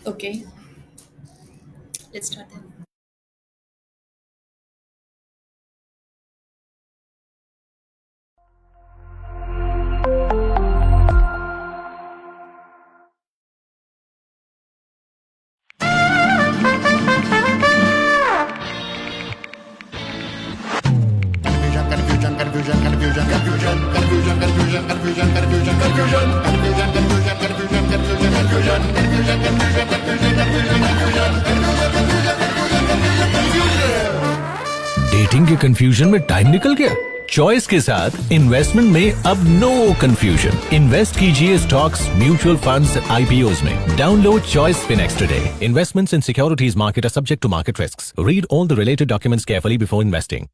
Okay, let's start then. Dating के confusion में time निकल गया। चॉइस के साथ इन्वेस्टमेंट में अब नो कंफ्यूजन। इन्वेस्ट कीजिए स्टॉक्स, म्यूचुअल फंड्स, आईपीओज में। Download choice FinX today. Investments in securities market are subject to market risks. Read all the related documents carefully before investing.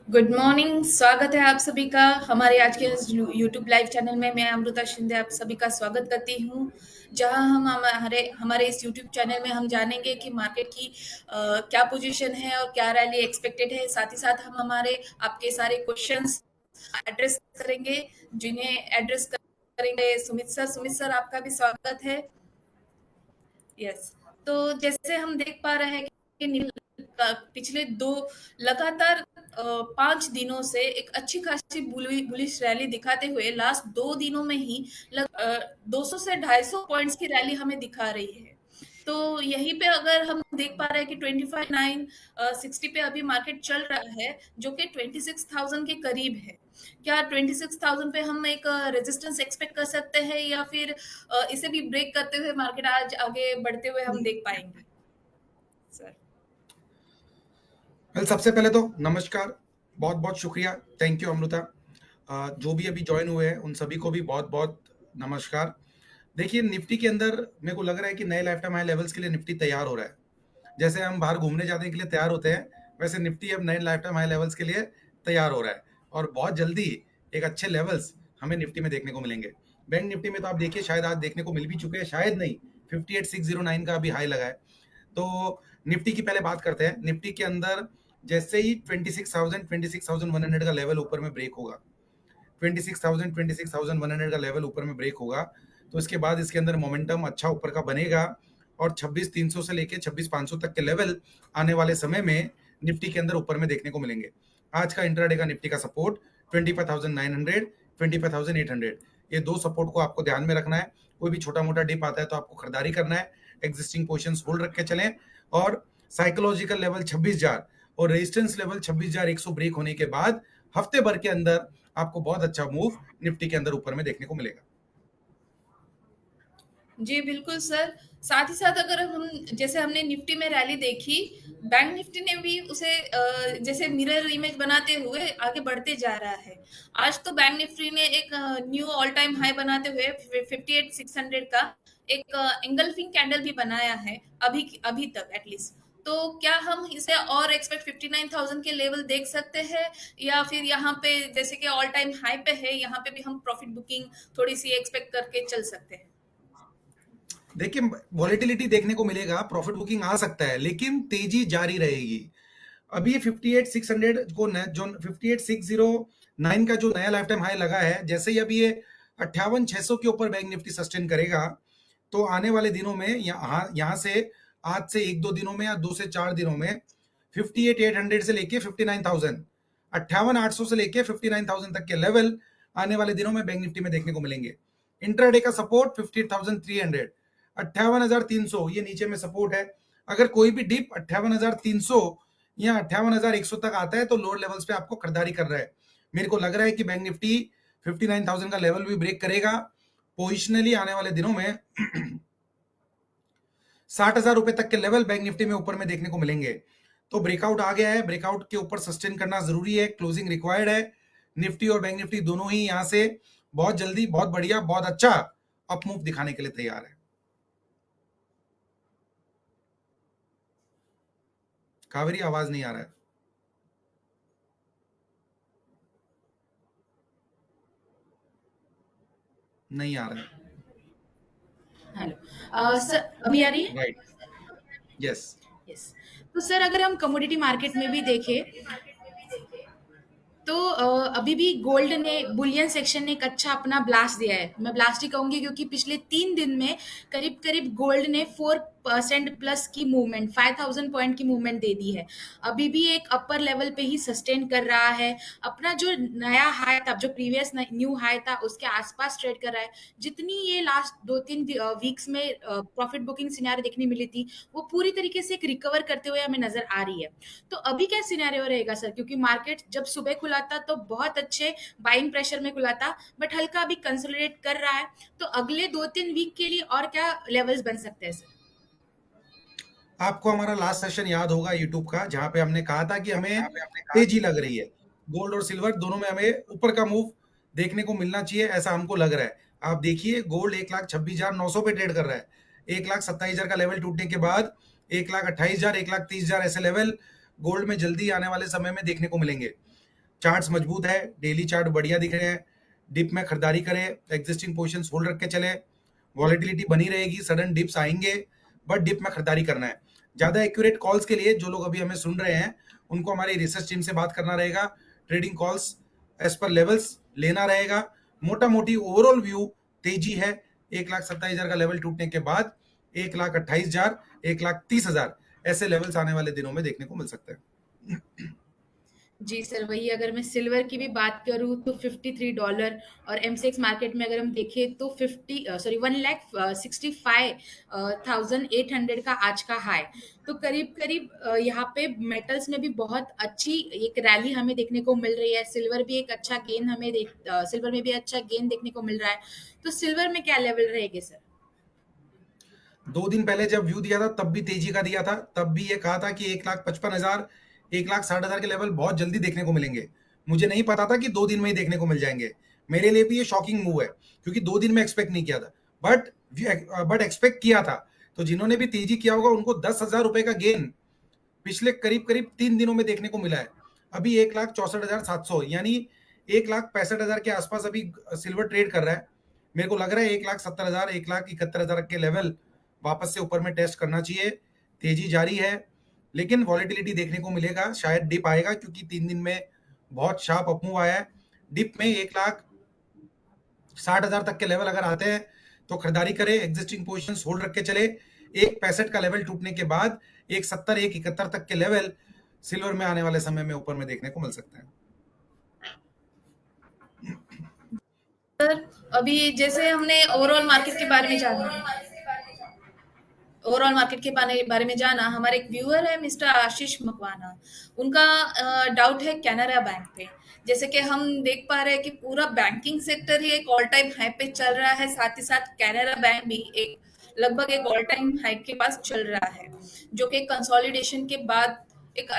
Good morning, स्वागत है आप सभी का हमारे आज के यूट्यूब लाइव चैनल में। मैं अमृता शिंदे आप सभी का स्वागत करती हूँ, जहां हम हमारे हमारे इस यूट्यूब चैनल में हम जानेंगे कि मार्केट की क्या पोजीशन है और क्या रैली एक्सपेक्टेड है। साथ ही साथ हम हमारे आपके सारे क्वेश्चंस एड्रेस करेंगे, जिन्हें एड्रेस करेंगे सुमित सर आपका भी स्वागत है। यस, तो जैसे हम देख पा रहे हैं कि पिछले दो लगातार 5 दिनों से एक अच्छी खासी बुलिश रैली दिखाते हुए लास्ट 2 दिनों में ही 200 से 250 पॉइंट्स की रैली हमें दिखा रही है। तो यहीं पे अगर हम देख पा रहे हैं कि 25,960 पे अभी मार्केट चल रहा है, जो कि 26,000 के करीब है। क्या 26,000 पे हम एक रेजिस्टेंस एक्सपेक्ट कर सकते हैं, या फिर इसे भी ब्रेक करते हुए मार्केट आज आगे बढ़ते हुए हम देख पाएंगे सर? सबसे पहले तो नमस्कार, बहुत बहुत शुक्रिया, थैंक यू अमृता। जो भी अभी ज्वाइन हुए हैं उन सभी को भी बहुत बहुत नमस्कार। देखिए, निफ्टी के अंदर मेरे को लग रहा है कि नए लाइफ टाइम हाई लेवल्स के लिए निफ्टी तैयार हो रहा है। जैसे हम बाहर घूमने जाने के लिए तैयार होते हैं, वैसे निफ्टी अब नए लाइफ टाइम हाई लेवल्स के लिए तैयार हो रहा है और बहुत जल्दी एक अच्छे लेवल्स हमें निफ्टी में देखने को मिलेंगे। बैंक निफ्टी में तो आप देखिए, शायद आज देखने को मिल भी चुके हैं, शायद नहीं, 58,609 का अभी हाई लगा है। तो निफ्टी की पहले बात करते हैं। निफ्टी के अंदर जैसे ही 26,100 का लेवल ऊपर में ब्रेक होगा, 26,100 का लेवल ऊपर में ब्रेक होगा, तो इसके बाद इसके अंदर मोमेंटम अच्छा ऊपर का बनेगा और 26,300 से लेके 26,500 तक के लेवल आने वाले समय में निफ्टी के अंदर ऊपर में देखने को मिलेंगे। आज का इंट्राडे का निफ्टी का सपोर्ट 25,900, 25,800, ये दो सपोर्ट को आपको ध्यान में रखना है। कोई भी छोटा मोटा डिप आता है तो आपको खरीदारी करना है, एग्जिस्टिंग पोजीशंस होल्ड रख के चलें। और साइकोलॉजिकल लेवल 26,000 और रेजिस्टेंस लेवल 26,100 ब्रेक होने के बाद हफ्ते भर के अंदर आपको बहुत अच्छा मूव निफ्टी के अंदर ऊपर में देखने को मिलेगा। जी बिल्कुल सर। साथ ही साथ अगर हम जैसे हमने निफ्टी में रैली देखी, बैंक निफ्टी ने भी उसे जैसे मिरर इमेज बनाते हुए आगे बढ़ते जा रहा है। आज तो बैंक निफ्टी ने एक न्यू ऑल टाइम हाई बनाते हुए 58,600 का एक एंगल्फिंग कैंडल भी बनाया है अभी अभी तक एटलीस्ट। तो क्या हम इसे और एक्सपेक्ट 59,000 के लेवल देख सकते हैं, या फिर यहाँ पे जैसे कि ऑल टाइम हाई पे है, यहाँ पे भी हम प्रॉफिट बुकिंग थोड़ी सी एक्सपेक्ट करके चल सकते हैं? देखिए, वॉलेटिलिटी देखने को मिलेगा, प्रॉफिट बुकिंग आ सकता है, लेकिन तेजी जारी रहेगी। अभी 58,600 को जो 58,609 का जो नया लाइफ टाइम हाई लगा है, जैसे ही अभी ये 58,600 के ऊपर बैंक निफ्टी सस्टेन करेगा, तो आने वाले दिनों में यहाँ से आज से 1-2 दिनों में या 2 से 4 दिनों में 58,800 से लेके 59,000, 58,800 से लेके 59,000 तक के लेवल आने वाले दिनों में बैंक निफ्टी में देखने को मिलेंगे। इंट्राडे का सपोर्ट 58,300, 58,300 ये नीचे में सपोर्ट है। अगर कोई भी डिप 58,300 या 58,100 तक आता है तो लोअर लेवल्स पे आपको खरीदारी कर रहा है। मेरे को लग रहा है कि बैंक निफ्टी 59,000 का लेवल भी ब्रेक करेगा। पोजिशनली आने वाले दिनों में 60,000 रुपए तक के लेवल बैंक निफ्टी में ऊपर में देखने को मिलेंगे। तो ब्रेकआउट आ गया है, ब्रेकआउट के ऊपर सस्टेन करना जरूरी है, क्लोजिंग रिक्वायर्ड है। निफ्टी और बैंक निफ्टी दोनों ही यहां से बहुत जल्दी, बहुत बढ़िया, बहुत अच्छा अपमूव दिखाने के लिए तैयार है। कावेरी, आवाज नहीं आ रहा है। नहीं आ रहा है। हेलो सर, अभी आ रही है? Right, yes. यस। तो सर अगर हम कमोडिटी मार्केट में भी देखें, तो अभी भी गोल्ड ने बुलियन सेक्शन ने एक अच्छा अपना ब्लास्ट दिया है। मैं ब्लास्ट ही कहूंगी क्योंकि पिछले 3 दिन में करीब करीब गोल्ड ने 4% प्लस की मूवमेंट, 5000 पॉइंट की मूवमेंट दे दी है। अभी भी एक अपर लेवल पे ही सस्टेन कर रहा है। अपना जो नया हाई था, जो प्रीवियस न्यू हाई था, उसके आसपास ट्रेड कर रहा है। जितनी ये लास्ट 2-3 वीक्स में प्रॉफिट बुकिंग सिनेरियो देखने मिली थी, वो पूरी तरीके से एक रिकवर करते हुए हमें नजर आ रही है। तो अभी क्या सिनेरियो रहेगा सर? क्योंकि मार्केट जब सुबह खुला था तो बहुत अच्छे बाइंग प्रेशर में खुला था, बट हल्का अभी कंसोलिडेट कर रहा है। तो अगले 2-3 वीक के लिए और क्या लेवल्स बन सकते हैं सर? आपको हमारा लास्ट सेशन याद होगा यूट्यूब का, जहां पे हमने कहा था कि हमें तेजी लग रही है, गोल्ड और सिल्वर दोनों में हमें ऊपर का मूव देखने को मिलना चाहिए, ऐसा हमको लग रहा है। आप देखिए गोल्ड 1,26,900 पे ट्रेड कर रहा है। 1,27,000 का लेवल टूटने के बाद 1,28,000, 1,30,000 ऐसे लेवल गोल्ड में जल्दी आने वाले समय में देखने को मिलेंगे। चार्ट्स मजबूत है, डेली चार्ट बढ़िया दिख रहे हैं। डिप में खरीदारी करें, एग्जिस्टिंग पोजीशंस होल्ड रख के चले। वॉलेटिलिटी बनी रहेगी, सडन डिप्स आएंगे, बट डिप में खरीदारी करना है। ज्यादा एक्यूरेट कॉल्स के लिए जो लोग अभी हमें सुन रहे हैं, उनको हमारी रिसर्च टीम से बात करना रहेगा। Trading calls as per levels लेना रहेगा। मोटा मोटी ओवरऑल व्यू तेजी है। 1,27,000 का लेवल टूटने के बाद 1,28,000, 1,30,000 ऐसे लेवल्स आने वाले दिनों में देखने को मिल सकते हैं। जी सर, वही अगर मैं सिल्वर की भी बात करूँ तो $53, और एमसीएक्स मार्केट में अगर हम देखें तो 1,65,800 का आज का हाई। तो करीब करीब यहाँ पे मेटल्स में भी बहुत अच्छी एक रैली हमें देखने को मिल रही है। सिल्वर भी एक अच्छा गेन सिल्वर में भी अच्छा गेन देखने को मिल रहा है। तो सिल्वर में क्या लेवल रहेंगे सर? 2 दिन पहले जब व्यू दिया था तब भी तेजी का दिया था, तब भी ये कहा था कि 1,55,000, 1,60,000 के लेवल बहुत जल्दी देखने को मिलेंगे। मुझे नहीं पता था कि 2 दिन में ही देखने को मिल जाएंगे। मेरे लिए भी ये शॉकिंग मूव है, क्योंकि 2 दिन में एक्सपेक्ट नहीं किया था, बट एक्सपेक्ट किया था। तो जिन्होंने भी तेजी किया होगा उनको 10,000 रुपए का गेन पिछले करीब करीब 3 दिनों में देखने को मिला है। अभी 1,64,700 यानी 1,65,000 के आसपास अभी सिल्वर ट्रेड कर रहा है। मेरे को लग रहा है 1,70,000, 1,71,000 के लेवल वापस से ऊपर में टेस्ट करना चाहिए। तेजी जारी है, लेकिन वॉलेटिलिटी देखने को मिलेगा, शायद डिप आएगा, क्योंकि 3 दिन में बहुत शार्प अपमूव आया है। डिप में 1,60,000 तक के लेवल अगर आते हैं तो खरीदारी करें, एग्जिस्टिंग पोजीशंस होल्ड रख के चले। 1,65 का लेवल टूटने के बाद 1,70, 1,71 तक के लेवल सिल्वर में आने वाले समय में ऊपर में देखने को मिल सकते हैं। सर, अभी जैसे हमने ओवरऑल मार्केट के बारे में जाना, बारे में जाना, हमारे एक व्यूअर है मिस्टर आशीष मकवाना। उनका डाउट है कैनरा बैंक पे। जैसे कि हम देख पा रहे हैं कि पूरा बैंकिंग सेक्टर ही एक ऑल टाइम हाई पे चल रहा है, साथ ही साथ कैनरा बैंक भी एक लगभग एक ऑल टाइम हाई के पास चल रहा है, जो कि कंसोलिडेशन के बाद एक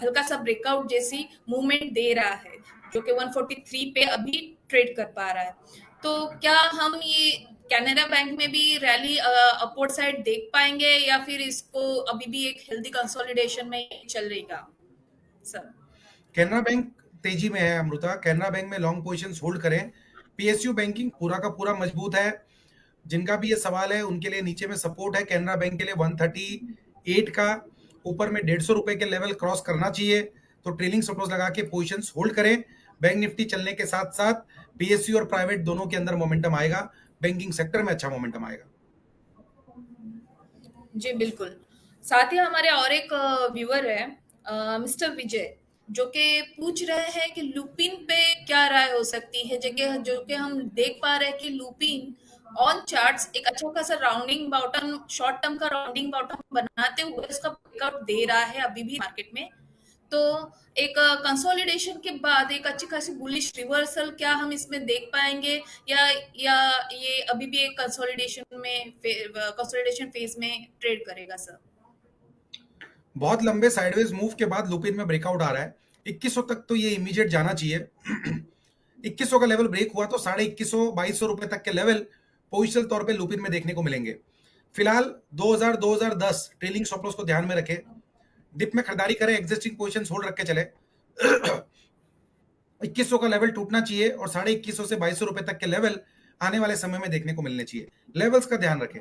हल्का सा ब्रेकआउट जैसी मूवमेंट दे रहा है, जो कि 143 पे अभी ट्रेड कर पा रहा है। तो क्या हम ये कैनरा बैंक में भी रैली अपवर्ड साइड देख पाएंगे, या फिर इसको अभी भी एक हेल्दी कंसोलिडेशन में चल रहेगा सर? कैनरा बैंक तेजी में है अमृता। कैनरा बैंक में लॉन्ग पोजीशंस होल्ड करें। पीएसयू बैंकिंग पूरा का पूरा मजबूत है। जिनका भी ये सवाल है उनके लिए नीचे में सपोर्ट है कैनरा बैंक के लिए 138 का। ऊपर में 150 रुपए के लेवल क्रॉस करना चाहिए, तो ट्रेलिंग स्टॉप लॉस लगा के पोजीशंस होल्ड करें। बैंक निफ्टी चलने के साथ साथ पीएसयू और प्राइवेट दोनों के अंदर मोमेंटम आएगा। बैंकिंग सेक्टर में अच्छा मोमेंटम आएगा। जी बिल्कुल। साथ ही हमारे और एक व्यूअर है मिस्टर विजय, जो कि पूछ रहे हैं कि लुपिन पे क्या राय हो सकती है। जगह जो कि हम देख पा रहे हैं कि लुपिन ऑन चार्ट्स एक अच्छा खासा राउंडिंग बॉटम, शॉर्ट टर्म का राउंडिंग बॉटम बनाते हुए इसका ब्रेकआउट दे रहा है अभी भी मार्केट में। तो एक कंसोलिडेशन के बाद एक अच्छी खासी बुलिश रिवर्सल क्या हम इसमें देख पाएंगे, या ये अभी भी एक कंसोलिडेशन फेज में ट्रेड करेगा सर? बहुत लंबे साइडवेज मूव के बाद लुपिन में ब्रेकआउट आ रहा है। 2100 तक तो ये इमीडिएट जाना चाहिए। 2100 का लेवल ब्रेक हुआ तो 2150, 2200 रुपए तक के लेवल पोजिशनल तौर पे लुपिन में देखने को मिलेंगे। फिलहाल 2000, 2010 ट्रेलिंग स्टॉप लॉस को ध्यान में रखें। डिप में खरीदारी करें, एग्जिस्टिंग पोजीशंस होल्ड रख के चले। 2100 का लेवल टूटना चाहिए और 2150 से 2200 रुपए तक के लेवल आने वाले समय में देखने को मिलने चाहिए। लेवल्स का ध्यान रखें।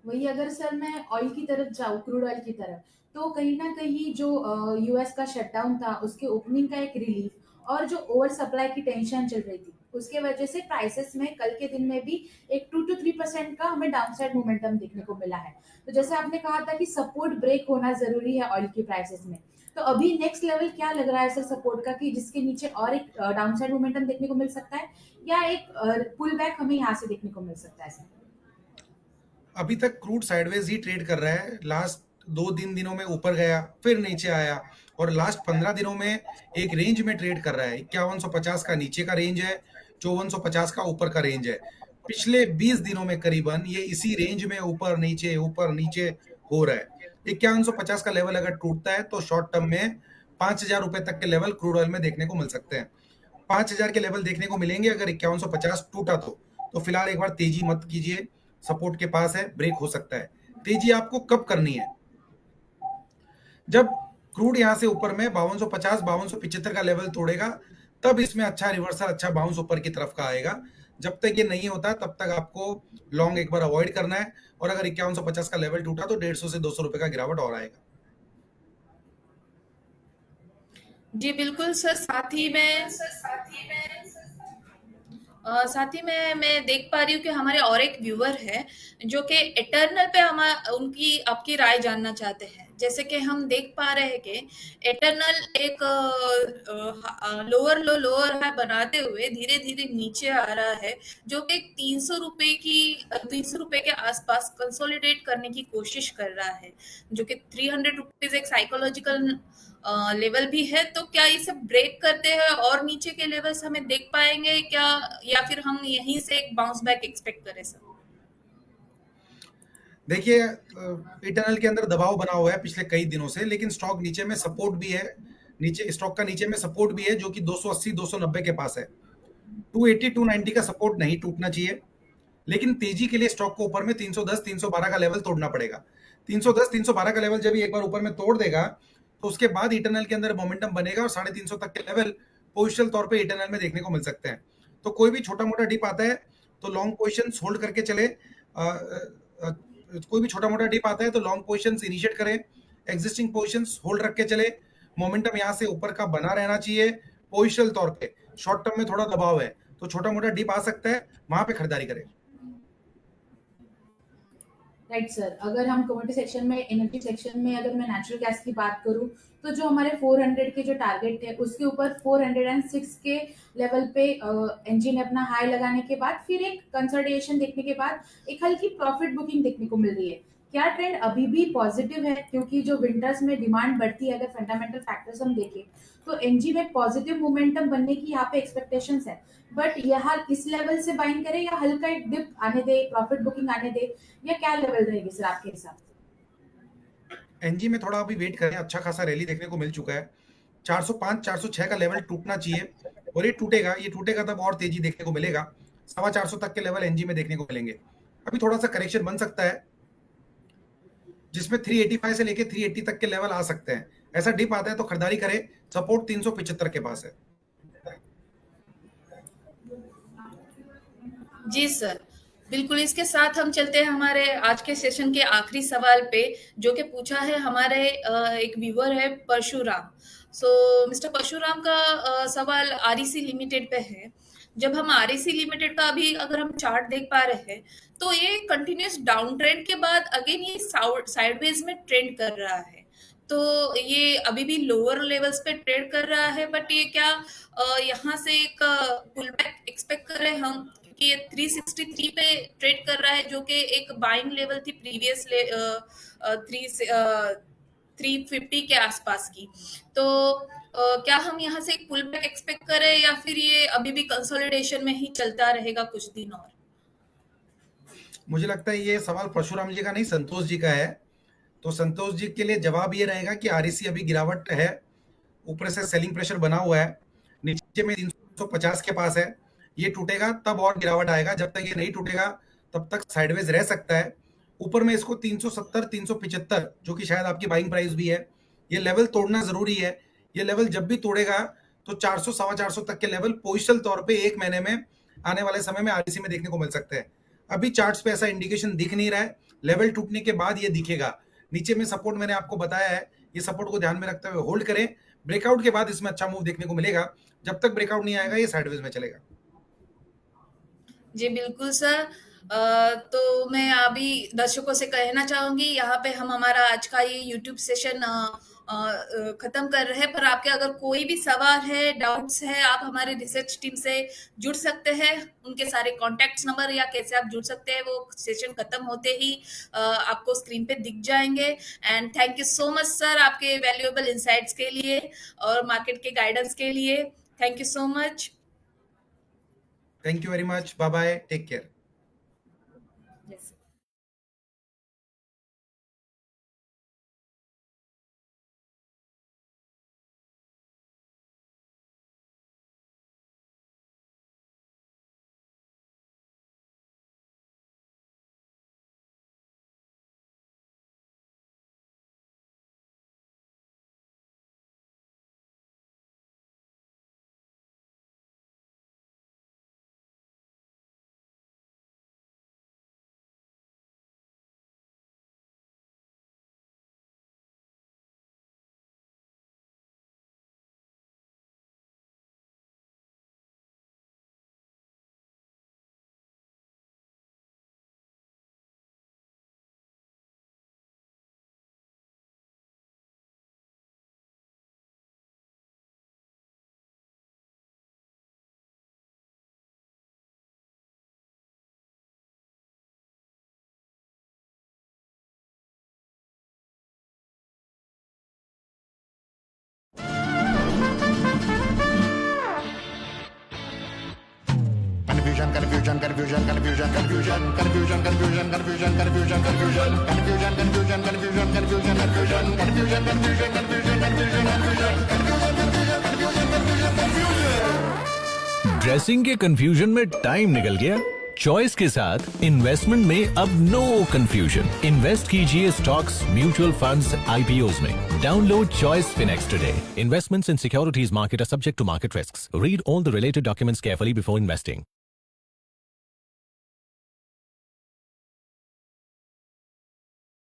वही अगर सर मैं ऑयल की तरफ जाऊँ, क्रूड ऑयल की तरफ, तो कहीं न कहीं जो यूएस का शटडाउन था, उसके ओपनिंग का एक रिलीफ और जो ओवर सप्लाई की टेंशन चल रही थी, उसके वजह से प्राइसेस में कल के दिन में भी एक 2 टू 3% का हमें डाउनसाइड मोमेंटम देखने को मिला है। तो जैसे आपने कहा था कि सपोर्ट ब्रेक होना ज़रूरी है ऑयल की प्राइसेस में, तो अभी नेक्स्ट लेवल क्या लग रहा है सर सपोर्ट का कि जिसके नीचे और एक डाउनसाइड मोमेंटम देखने को मिल सकता है या एक पुल बैक हमें यहाँ से देखने को मिल सकता है सर? अभी तक क्रूड साइडवेज ही ट्रेड कर रहा है। लास्ट 2-3 दिनों में ऊपर गया, फिर नीचे आया और लास्ट 15 दिनों में एक रेंज में ट्रेड कर रहा है। 5150 का नीचे का रेंज है, 5450 का ऊपर का रेंज है। पिछले 20 दिनों में करीबन ये इसी रेंज में ऊपर नीचे हो रहा है। 5150 का लेवल अगर टूटता है तो शॉर्ट टर्म में 5000 रुपए तक के लेवल क्रूड ऑयल में देखने को मिल सकते हैं। 5000 के लेवल देखने को मिलेंगे अगर 5150 टूटा तो फिलहाल एक बार तेजी मत कीजिए। सपोर्ट के पास है, ब्रेक हो सकता है। तेजी आपको कब करनी है? जब क्रूड यहां से ऊपर में 5250 5275 का लेवल तोड़ेगा, तब इसमें अच्छा रिवर्सल, अच्छा बाउंस ऊपर की तरफ का आएगा। जब तक ये नहीं होता तब तक आपको लॉन्ग एक बार अवॉइड करना है और अगर 5150 का लेवल टूटा तो 150 से 200 रुपए का गिरावट और आएगा। जी बिल्कुल सर, साथ ही में मैं देख पा रही हूँ कि हमारे और एक व्यूअर है जो कि इटर्नल पे हम उनकी आपकी राय जानना चाहते हैं। जैसे कि हम देख पा रहे हैं कि इटर्नल एक लोअर हाई बनाते हुए धीरे धीरे नीचे आ रहा है, जो कि 300 रुपए के आसपास कंसोलिडेट करने की कोशिश कर रहा है, जो कि 300 रुपीज एक साइकोलॉजिकल लेवल भी है। तो क्या इसे ब्रेक करते हैं और नीचे के लेवल्स हमें देख पाएंगे क्या, या फिर हम यहीं से एक बाउंस बैक एक्सपेक्ट करें सर? देखिए, इटर्नल के अंदर दबाव बना हुआ है पिछले कई दिनों से, लेकिन स्टॉक नीचे में सपोर्ट भी है। नीचे स्टॉक का नीचे में सपोर्ट भी है जो कि 280 290 के पास है। 280 290 का सपोर्ट नहीं टूटना चाहिए, लेकिन तेजी के लिए स्टॉक को ऊपर में 310 312 का लेवल तोड़ना पड़ेगा। 310 312 का लेवल जब एक बार ऊपर में तोड़ देगा तो उसके बाद इटर्नल के अंदर मोमेंटम बनेगा और 350 तक के लेवल पोजिशनल तौर पे इटर्नल में देखने को मिल सकते हैं। तो कोई भी छोटा मोटा डिप आता है तो लॉन्ग पोजिशन होल्ड करके चले। कोई भी छोटा मोटा डिप आता है तो लॉन्ग पोजिशन इनिशिएट करें, एग्जिस्टिंग पोजिशन होल्ड रख के चले। मोमेंटम यहाँ से ऊपर का बना रहना चाहिए पोजिशनल तौर पे। शॉर्ट टर्म में थोड़ा दबाव है तो छोटा मोटा डिप आ सकता है, वहां पे खरीदारी करें। राइट सर, अगर हम कमोडिटी सेक्शन में, एनर्जी सेक्शन में अगर मैं नेचुरल गैस की बात करूं, तो जो हमारे 400 के जो टारगेट है उसके ऊपर 406 के लेवल पे एनजी ने अपना हाई लगाने के बाद फिर एक कंसोलिडेशन देखने के बाद एक हल्की प्रॉफिट बुकिंग देखने को मिल रही है। क्या ट्रेंड अभी भी पॉजिटिव है? क्योंकि जो विंटर्स में डिमांड बढ़ती है, अगर फंडामेंटल फैक्टर्स हम देखें तो एनजी में पॉजिटिव मोमेंटम बनने की यहाँ पे एक्सपेक्टेशंस है। बट यहाँ किस लेवल से बाइंग करें, या हल्का एक डिप आने दे, प्रॉफिट बुकिंग आने दे, या क्या लेवल रहेगी सर आपके हिसाब से? एनजी में थोड़ा अभी वेट करें, अच्छा खासा रैली देखने को मिल चुका है। 405 406 का लेवल टूटना चाहिए और ये टूटेगा तब और तेजी देखने को मिलेगा। 450 तक के लेवल एनजी में देखने को मिलेंगे। अभी थोड़ा सा करेक्शन बन सकता है जिसमें 385 से लेके 380 तक के लेवल आ सकते हैं। ऐसा डिप आता है तो खरीदारी करें। सपोर्ट 375 के पास है। जी सर, बिल्कुल। इसके साथ हम चलते हैं हमारे आज के सेशन के आखिरी सवाल पे, जो कि पूछा है हमारे एक व्यूअर है परशुराम। मिस्टर परशुराम का सवाल आरईसी लिमिटेड पे है। जब हम आरईसी लिमिटेड का अभी अगर हम चार्ट देख पा रहे हैं, तो ये कंटिन्यूअस डाउन ट्रेंड के बाद अगेन ये साइडवेज में ट्रेंड कर रहा है। तो ये अभी भी लोअर लेवल्स पे ट्रेड कर रहा है, बट ये क्या यहाँ से एक पुल बैक एक्सपेक्ट कर रहे हैं हम? क्योंकि ये 363 पे ट्रेड कर रहा है, जो कि एक बाइंग लेवल थी प्रीवियस 350 के आसपास की। तो क्या हम यहाँ से एक पुल बैक एक्सपेक्ट करें, या फिर ये अभी भी कंसोलिडेशन में ही चलता रहेगा कुछ दिन और? मुझे लगता है ये सवाल परशुराम जी का नहीं, संतोष जी का है। तो संतोष जी के लिए जवाब ये रहेगा कि आरईसी अभी गिरावट है, ऊपर से सेलिंग प्रेशर बना हुआ है, नीचे में 350 के पास है। ये टूटेगा तब और गिरावट आएगा, जब तक ये नहीं टूटेगा तब तक साइडवेज रह सकता है। ऊपर में इसको 370 375 जो कि शायद आपकी बाइंग प्राइस भी है, ये लेवल तोड़ना जरूरी है। ये लेवल जब भी तोड़ेगा तो 400 450 तक के लेवल पोजिशनल तौर पे एक महीने में आने वाले समय में आरईसी में देखने को मिल सकते हैं। अभी चार्ट्स पे ऐसा इंडिकेशन दिख नहीं रहा है। लेवल टूटने के बाद ये दिखेगा। नीचे में सपोर्ट मैंने आपको बताया है, ये सपोर्ट को ध्यान में रखते हुए होल्ड करें। ब्रेकआउट के बाद इसमें अच्छा मूव देखने को मिलेगा। जब तक ब्रेकआउट नहीं आएगा ये साइडवेज में चलेगा। जी, बिल्कुल सर। तो मैं अभी दर्शकों से कहना चाहूँगी, यहाँ पे हम हमारा आज का ये यूट्यूब सेशन खत्म कर रहे हैं, पर आपके अगर कोई भी सवाल है, डाउट्स है, आप हमारे रिसर्च टीम से जुड़ सकते हैं। उनके सारे कॉन्टैक्ट्स नंबर या कैसे आप जुड़ सकते हैं, वो सेशन खत्म होते ही आपको स्क्रीन पे दिख जाएंगे। And thank you so much sir, आपके वैल्यूएबल इंसाइट्स के लिए और मार्केट के गाइडेंस के लिए। Thank you so much. Thank you very much, bye bye, take care. Yes. Dressing के कंफ्यूजन में टाइम निकल गया? चॉइस के साथ इन्वेस्टमेंट में अब नो कंफ्यूजन। इन्वेस्ट कीजिए स्टॉक्स, म्यूचुअल फंड्स, आईपीओज में। Download choice FinX today. Investments in securities market are subject to market risks. Read all the related documents carefully before investing.